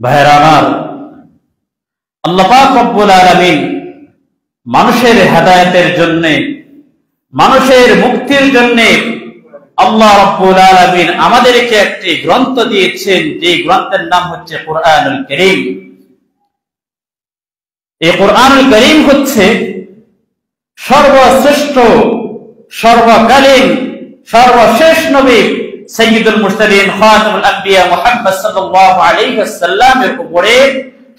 ভাইরা আমার, আল্লাহ পাক রব্বুল আলামিন মানুষের হেদায়েতের জন্য, মানুষের মুক্তির জন্য আল্লাহ রব্বুল আলামিন আমাদেরকে একটি গ্রন্থ দিয়েছেন, যে গ্রন্থের নাম হচ্ছে কুরআনুল কারীম। এই কুরআনুল কারীম হচ্ছে সর্বশ্রেষ্ঠ, সর্বকালীন, সর্বশেষ নবী সাইয়্যিদুল মুরসালিন খাতামুল আম্বিয়া মুহাম্মদ সাল্লাল্লাহু আলাইহি ওয়াসাল্লামের উপরে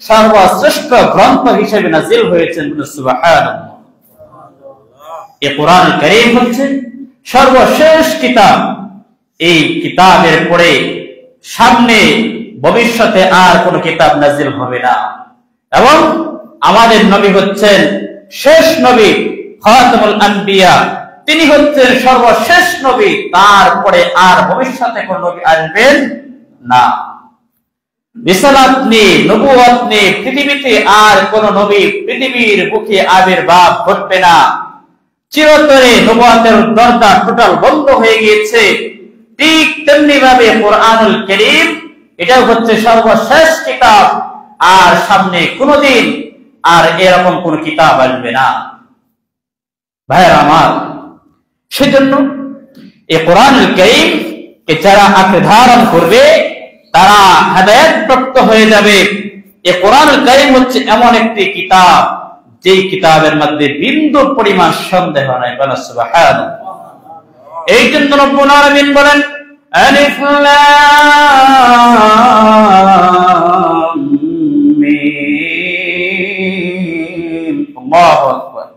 সর্বশ্রেষ্ঠ গ্রন্থ হিসেবে নাযিল হয়েছেন। সুবহানাল্লাহ। এই কুরআনুল কারীম হচ্ছে সর্বশেষ কিতাব। এই কিতাবের পরে সামনে ভবিষ্যতে আর কোন কিতাব নাযিল হবে না, এবং আমাদের নবী হচ্ছেন শেষ নবী খাতামুল আম্বিয়া। তিনি হচ্ছেন সর্বশেষ নবী, তারপরে আর ভবিষ্যতে কোন নবী আসবেন না। রিসালাত নিয়ে, নবুয়ত নিয়ে পৃথিবীতে আর কোন নবী পৃথিবীর বুকে আবির্ভাব ঘটবে না। চিরতরে নবুয়তের দরজা টোটাল বন্ধ হয়ে গিয়েছে। ঠিক তেমনি ভাবে কুরআনুল কারীম এটাও হচ্ছে সর্বশেষ কিতাব, আর সামনে কোনদিন আর এরকম কোন কিতাব আসবে না। ভাইরা আমার, সেজন্য এই কুরআনুল কারীম কে যারা আঁকড়ে ধারণ করবে তারা হেদায়েত প্রাপ্ত হয়ে যাবে। এই কুরআনুল কারীম হচ্ছে এমন একটি কিতাব, যেই কিতাবের মধ্যে বিন্দু পরিমাণ সন্দেহ নাই। বলা সুবহানাল্লাহ। এই জন্য রব্বুল আলামিন বলেন, আলিফ লাম মিম, আল্লাহু আকবার,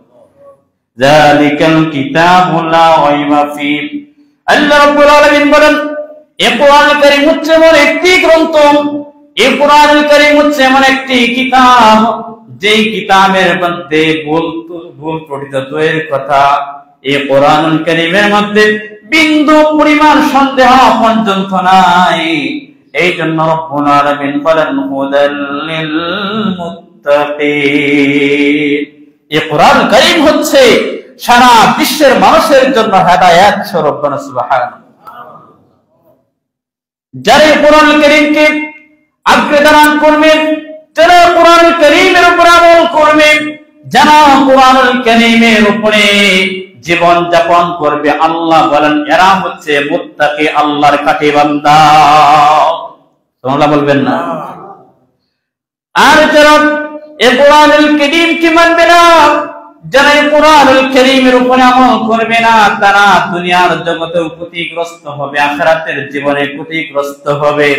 যালিকাল কিতাবু লা রাইবা ফীহ। আল্লাহ রাব্বুল আলামিন বলেন, এই কুরআনুল কারীম হচ্ছে এমন একটি গ্রন্থ, এই কুরআনুল কারীম হচ্ছে এমন একটি কিতাব, যেই কিতাবের মধ্যে ভুল ত্রুটি দূরের কথা, এই কুরআনুল কারীমের মধ্যে বিন্দু পরিমাণ সন্দেহ পর্যন্ত নাই। এই জন্য রব্বুল আলামিন বলেন, হুদাল লিল মুত্তাকিন। এই কুরআনুল কারীম হচ্ছে সারা বিশ্বের মানুষের জন্য হেদায়েত স্বরূপ। সুবহানাল্লাহ। যারা কুরআনুল কারীমকে আঁকড়ে ধারণ করবে, যারা কুরআনুল কারীমের উপর আমল করবে, যারা কুরআনুল কারীমের উপরে জীবন যাপন করবে, আল্লাহ বলেন এরা হচ্ছে মুত্তাকি, আল্লাহর খাঁটি বান্দা। সুবহানাল্লাহ বলবেন না? আর যারা এই কুরআনুল কারীমকে মানবে না, যারা এই কুরআনুল কারীমের উপরে আমল করবে না, তারা দুনিয়ার জগতেও ক্ষতিগ্রস্ত হবে, আখিরাতের জীবনে ক্ষতিগ্রস্ত হবে।